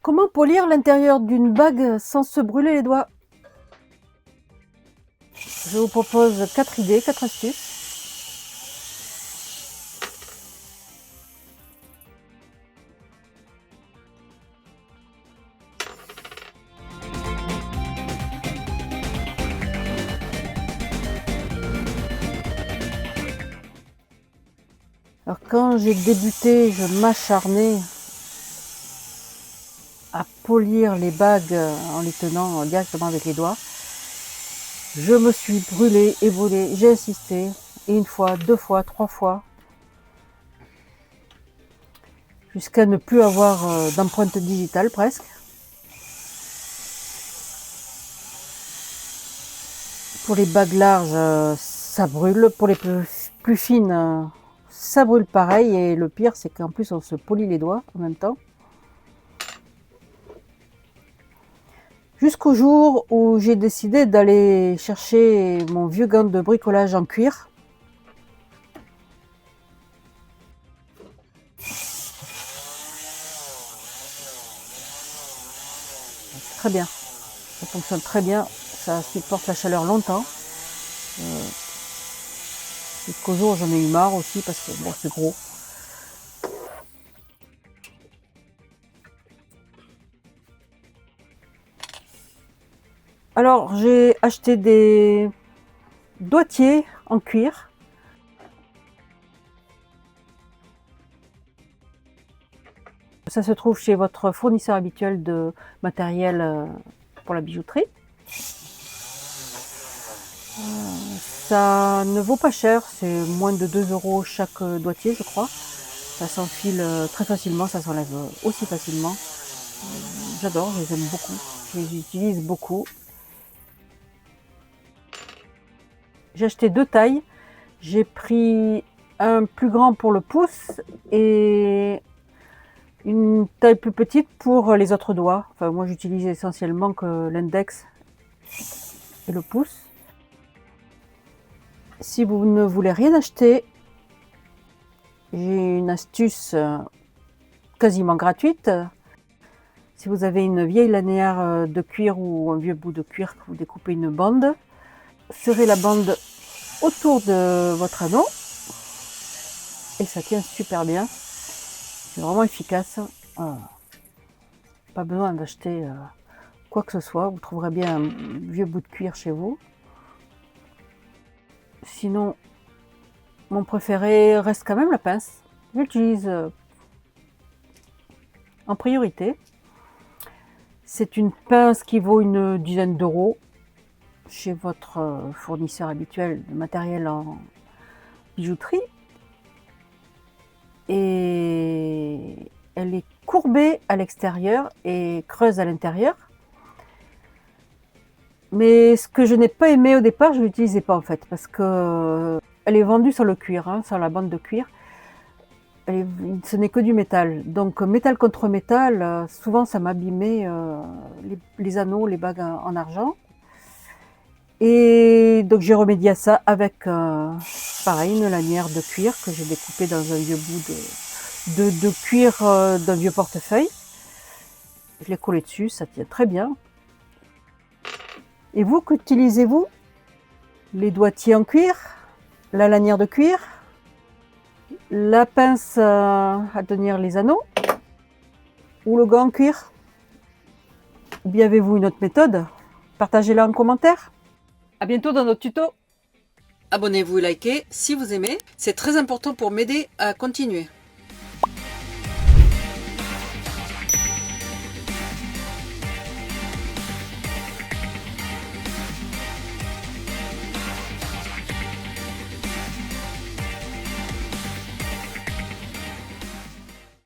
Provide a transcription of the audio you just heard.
Comment polir l'intérieur d'une bague sans se brûler les doigts? Je vous propose 4 idées, 4 astuces. Alors quand j'ai débuté, je m'acharnais à polir les bagues en les tenant directement avec les doigts. Je me suis brûlée et brûlée, j'ai insisté, et une fois, 2 fois, 3 fois, jusqu'à ne plus avoir d'empreinte digitale presque. Pour les bagues larges, ça brûle, pour les plus fines, ça brûle pareil, et le pire c'est qu'en plus on se polit les doigts en même temps. Jusqu'au jour où j'ai décidé d'aller chercher mon vieux gant de bricolage en cuir. C'est très bien, ça fonctionne très bien, ça supporte la chaleur longtemps. Jusqu'au jour où j'en ai eu marre aussi parce que bon, c'est gros. Alors j'ai acheté des doigtiers en cuir. Ça se trouve chez votre fournisseur habituel de matériel pour la bijouterie. Ça ne vaut pas cher, c'est moins de 2 € chaque doigtier je crois. Ça s'enfile très facilement, ça s'enlève aussi facilement. J'adore, je les aime beaucoup, je les utilise beaucoup. J'ai acheté 2 tailles. J'ai pris un plus grand pour le pouce et une taille plus petite pour les autres doigts. Enfin, moi j'utilise essentiellement que l'index et le pouce. Si vous ne voulez rien acheter, j'ai une astuce quasiment gratuite. Si vous avez une vieille lanière de cuir ou un vieux bout de cuir, que vous découpez une bande, serrez la bande autour de votre anneau et ça tient super bien. C'est vraiment efficace. Pas besoin d'acheter quoi que ce soit, vous trouverez bien un vieux bout de cuir chez vous. Sinon, mon préféré reste quand même la pince. J'utilise en priorité. C'est une pince qui vaut une dizaine d'euros chez votre fournisseur habituel de matériel en bijouterie. Et elle est courbée à l'extérieur et creuse à l'intérieur. Mais ce que je n'ai pas aimé au départ, je ne l'utilisais pas en fait, parce que elle est vendue sur le cuir, hein, sur la bande de cuir. Ce n'est que du métal. Donc métal contre métal, souvent ça m'abîmait les anneaux, les bagues en argent. Et donc j'ai remédié à ça avec pareil, une lanière de cuir que j'ai découpée dans un vieux bout de cuir d'un vieux portefeuille. Je l'ai collé dessus, ça tient très bien. Et vous, qu'utilisez-vous? Les doigtiers en cuir, la lanière de cuir, la pince à tenir les anneaux ou le gant en cuir? Ou bien avez-vous une autre méthode? Partagez-la en commentaire. À bientôt dans notre tuto. Abonnez-vous et likez si vous aimez, c'est très important pour m'aider à continuer.